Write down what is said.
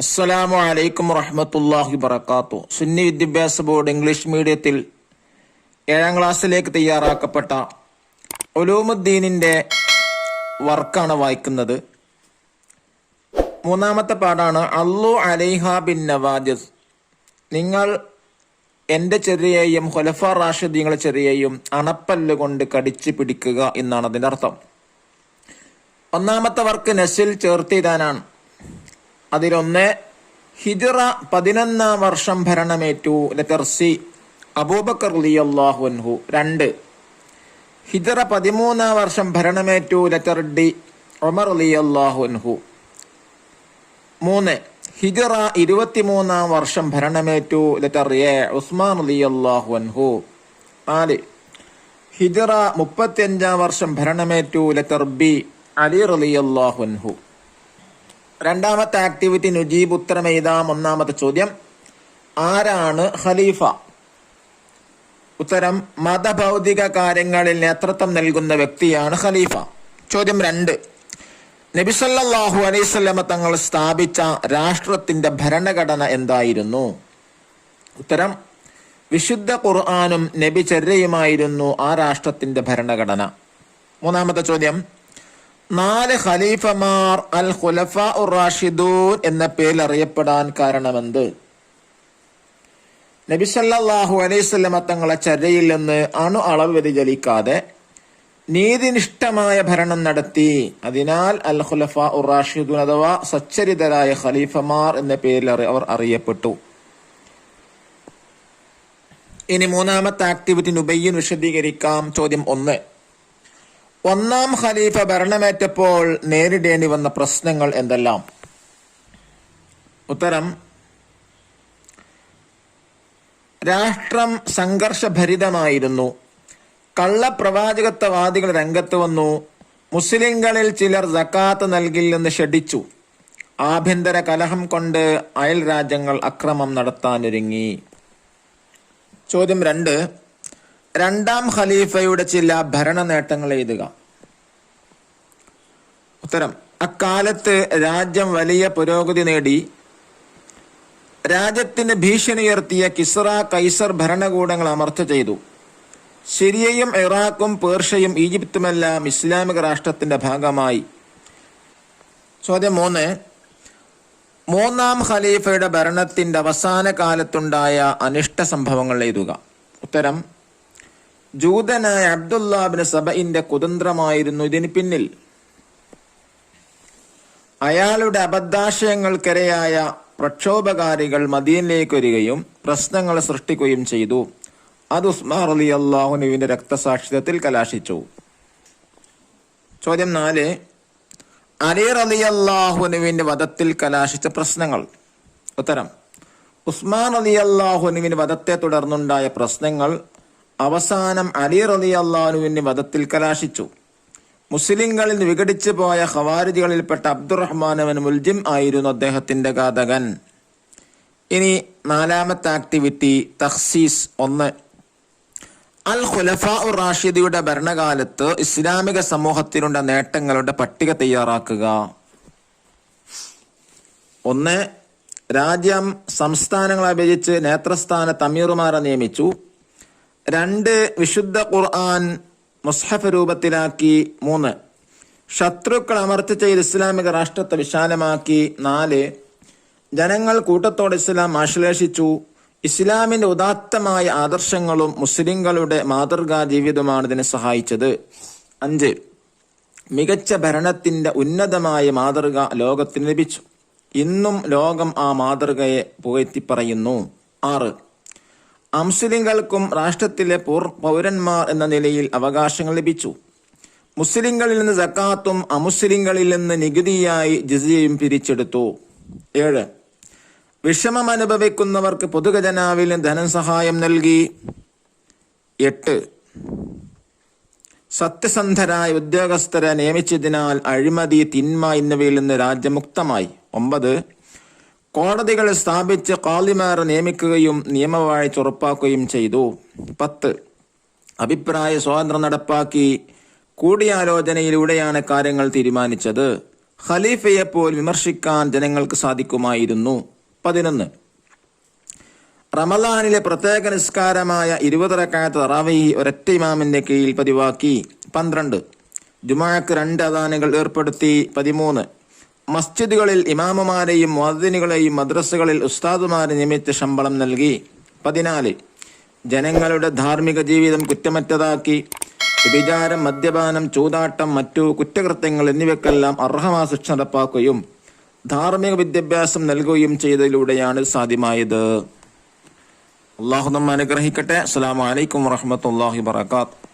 അസ്സലാമു അലൈക്കും വറഹ്മത്തുള്ളാഹി വബറകാതുഹു. സുന്നി വിദ്യാഭ്യാസ ബോർഡ് ഇംഗ്ലീഷ് മീഡിയത്തിൽ 7ാം ക്ലാസ്സിലേക്ക് തയ്യാറാക്കപ്പെട്ട ഉലൂമുദ്ദീനിന്റെ വർക്കാണ് വായിക്കുന്നത്. 3ാമത്തെ പാഠാണ് അള്ളു അലൈഹ ബിൻ നവാജിസ്. നിങ്ങൾ എൻ്റെ ചെറിയെയും ഖുലഫാ റാഷിദീങ്ങളുടെ ചെറിയെയും അണപ്പല്ല് കൊണ്ട് കടിച്ചു പിടിക്കുക എന്നാണ് അതിൻ്റെ അർത്ഥം. 1ാമത്തെ വർക്ക് നസിൽ ചേർത്തിടാനാണ്. അതിലൊന്ന് ഹിജ്റ 11 വർഷം ഭരണമേറ്റു ലെറ്റർ സി അബൂബക്കർ റളിയല്ലാഹു അൻഹു. 2 ഹിജ്റ 13 വർഷം ഭരണമേറ്റു ലെറ്റർ ഡി ഉമർ റളിയല്ലാഹു അൻഹു. 3 ഹിജ്റ 23 വർഷം ഭരണമേറ്റു ലെറ്റർ എ ഉസ്മാൻ റളിയല്ലാഹു അൻഹു. 4 ഹിജ്റ 35 വർഷം ഭരണമേറ്റു ലെറ്റർ ബി അലി റളിയല്ലാഹു അൻഹു. 2ാമത്തെ ആക്ടിവിറ്റി നുജീബ് ഉത്തരം എഴുതാം. 1ാമത്തെ ചോദ്യം, ആരാണ് ഖലീഫ? ഉത്തരം, മതഭൗതിക കാര്യങ്ങളിൽ നേതൃത്വം നൽകുന്ന വ്യക്തിയാണ് ഖലീഫ. ചോദ്യം 2, നബി സല്ലല്ലാഹു അലൈഹി വസല്ലം തങ്ങൾ സ്ഥാപിച്ച രാഷ്ട്രത്തിന്റെ ഭരണഘടന എന്തായിരുന്നു? ഉത്തരം, വിശുദ്ധ ഖുർആനും നബി ചര്യയുമായിരുന്നു ആ രാഷ്ട്രത്തിന്റെ ഭരണഘടന. 3ാമത്തെ ചോദ്യം, 4 ഖലീഫമാർ അൽ ഖുലഫാ ഉർ റാഷിദൂൻ എന്ന പേരിൽ അറിയപ്പെടാൻ കാരണമെന്ത്? നബി സല്ലല്ലാഹു അലൈഹി വസല്ലം തങ്ങളെ ചര്യയിൽ നിന്ന് അളവ് വ്യതിചലിക്കാതെ നീതിനിഷ്ഠമായ ഭരണം നടത്തി. അതിനാൽ അൽ ഖുലഫാ ഉർ റാഷിദൂൻ അഥവാ സച്ചരിതരായ ഖലീഫമാർ എന്ന പേരിൽ അവർ അറിയപ്പെട്ടു. ഇനി 3ാമത്തെ ആക്ടിവിറ്റി നുബയ്യൻ വിശദീകരിക്കാം. ചോദ്യം 1, 1ാം ഖലീഫ ഭരണമേറ്റപ്പോൾ നേരിടേണ്ടി വന്ന പ്രശ്നങ്ങൾ എന്തെല്ലാം? ഉത്തരം, രാഷ്ട്രം സംഘർഷഭരിതമായിരുന്നു. കള്ളപ്രവാചകത്വവാദികൾ രംഗത്ത് വന്നു. മുസ്ലിങ്ങളിൽ ചിലർ സക്കാത്ത് നൽകില്ലെന്ന് ഷടിച്ചു. ആഭ്യന്തര കലഹം കൊണ്ട് അയൽ രാജ്യങ്ങൾ അക്രമം നടത്താനൊരുങ്ങി. ചോദ്യം 2, 2ാം ഖലീഫയുടെ ചില ഭരണ നേട്ടങ്ങൾ എഴുതുക. ഉത്തരം, അക്കാലത്ത് രാജ്യം വലിയ പുരോഗതി നേടി. രാജ്യത്തിന് ഭീഷണി ഉയർത്തിയ കിസ്റ കൈസർ ഭരണകൂടങ്ങൾ അമർച്ച ചെയ്തു. സിറിയയും ഇറാഖും പേർഷ്യയും ഈജിപ്തുമെല്ലാം ഇസ്ലാമിക രാഷ്ട്രത്തിന്റെ ഭാഗമായി. ചോദ്യം 3, 3ാം ഖലീഫയുടെ ഭരണത്തിന്റെ അവസാന കാലത്തുണ്ടായ അനിഷ്ട സംഭവങ്ങൾ എഴുതുക. ഉത്തരം, ജൂതനായ അബ്ദുല്ലാ ഇബ്നു സബഇന്റെ കുതന്ത്രമായിരുന്നു ഇതിന് പിന്നിൽ. അയാളുടെ അബദ്ധാശയങ്ങൾക്കിരയായ പ്രക്ഷോഭകാരികൾ മദീനയിലേക്ക് വരികയും പ്രശ്നങ്ങൾ സൃഷ്ടിക്കുകയും ചെയ്തു. അത് ഉസ്മാൻ റളിയല്ലാഹു അൻഹുവിന്റെ രക്തസാക്ഷിത്വത്തിൽ കലാശിച്ചു. ചോദ്യം 4, അലി റളിയല്ലാഹു അൻഹുവിന്റെ വധത്തിൽ കലാശിച്ച പ്രശ്നങ്ങൾ. ഉത്തരം, ഉസ്മാൻ റളിയല്ലാഹു അൻഹുവിന്റെ വധത്തെ തുടർന്നുണ്ടായ പ്രശ്നങ്ങൾ അവസാനം അലി റളിയല്ലാഹു അൻഹുവിന്റെ വധത്തിൽ കലാശിച്ചു. മുസ്ലിങ്ങളിൽ വിഘടിച്ചു പോയ ഖവാരിജികളിൽപ്പെട്ട അബ്ദുറഹ്മാൻ ഇബ്നു മുൽജിം ആയിരുന്നു അദ്ദേഹത്തിന്റെ ഘാതകൻ. ഇനി 4ാമത്തെ ആക്ടിവിറ്റി തഖ്സീസ്. 1, അൽ ഖുലഫാ ഉർ റാഷിദിയുടെ ഭരണകാലത്ത് ഇസ്ലാമിക സമൂഹത്തിനുള്ള നേട്ടങ്ങളുടെ പട്ടിക തയ്യാറാക്കുക. 1, രാജ്യം സംസ്ഥാനങ്ങളെ വിഭജിച്ച് നേതൃസ്ഥാനത്ത് അമീറുമാരെ നിയമിച്ചു. 2, വിശുദ്ധ ഖുർആൻ മുസ്ഹഫ് രൂപത്തിലാക്കി. 3, ശത്രുക്കൾ അമർച്ച ചെയ്ത് ഇസ്ലാമിക രാഷ്ട്രത്തെ വിശാലമാക്കി. 4, ജനങ്ങൾ കൂട്ടത്തോടെ ഇസ്ലാം ആശ്ലേഷിച്ചു. ഇസ്ലാമിന്റെ ഉദാത്തമായ ആദർശങ്ങളും മുസ്ലിങ്ങളുടെ മാതൃകാ ജീവിതമാണ് ഇതിനെ സഹായിച്ചത്. 5, മികച്ച ഭരണത്തിന്റെ ഉന്നതമായ മാതൃക ലോകത്തിന് ലഭിച്ചു. ഇന്നും ലോകം ആ മാതൃകയെ പുകഴ്ത്തിപ്പറയുന്നു. 6, അമുസ്ലിങ്ങൾക്കും രാഷ്ട്രത്തിലെ പൗരന്മാർ എന്ന നിലയിൽ അവകാശങ്ങൾ ലഭിച്ചു. മുസ്ലിങ്ങളിൽ നിന്ന് സക്കാത്തും അമുസ്ലിങ്ങളിൽ നിന്ന് നികുതിയായി ജിസിയയും പിരിച്ചെടുത്തു. 7, വിഷമം അനുഭവിക്കുന്നവർക്ക് പൊതുഖജനാവിൽ ധനസഹായം നൽകി. 8, സത്യസന്ധരായ ഉദ്യോഗസ്ഥരെ നിയമിച്ചതിനാൽ അഴിമതി, തിന്മ എന്നിവയിൽ നിന്ന് രാജ്യം മുക്തമായി. 9, കോടതികൾ സ്ഥാപിച്ച് ഖാദിമാരെ നിയമിക്കുകയും നിയമവാഴ്ച ഉറപ്പാക്കുകയും ചെയ്തു. 10, അഭിപ്രായ സ്വാതന്ത്ര്യം നടപ്പാക്കി. കൂടിയാലോചനയിലൂടെയാണ് കാര്യങ്ങൾ തീരുമാനിച്ചത്. ഖലീഫയെ പോലും വിമർശിക്കാൻ ജനങ്ങൾക്ക് സാധിക്കുമായിരുന്നു. 11. റമദാനിലെ പ്രത്യേക നിസ്കാരമായ 20 റക്അത്ത് തറാവീഹ് ഒരൊറ്റ ഇമാമിന്റെ കീഴിൽ പതിവാക്കി. 12. ജുമുഅക്ക് 2 അദാനുകൾ ഏർപ്പെടുത്തി. 13. മസ്ജിദുകളിൽ ഇമാമുമാരെയും മുഅദ്ദിനുകളെയും മദ്രസകളിൽ ഉസ്താദുമാരെ നിയമിച്ച് ശമ്പളം നൽകി. 14. ജനങ്ങളുടെ ധാർമ്മിക ജീവിതം കുറ്റമറ്റതാക്കി. വ്യഭിചാരം, മദ്യപാനം, ചൂതാട്ടം, മറ്റു കുറ്റകൃത്യങ്ങൾ എന്നിവയ്ക്കെല്ലാം അർഹമായ ശിക്ഷ നടപ്പാക്കുകയും ധാർമ്മിക വിദ്യാഭ്യാസം നൽകുകയും ചെയ്തതിലൂടെയാണ് സാധ്യമായത്. അല്ലാഹു നമ്മെ അനുഗ്രഹിക്കട്ടെ. അസ്സലാമു അലൈക്കും വറഹ്മത്തുള്ളാഹി വബറകാതുഹു.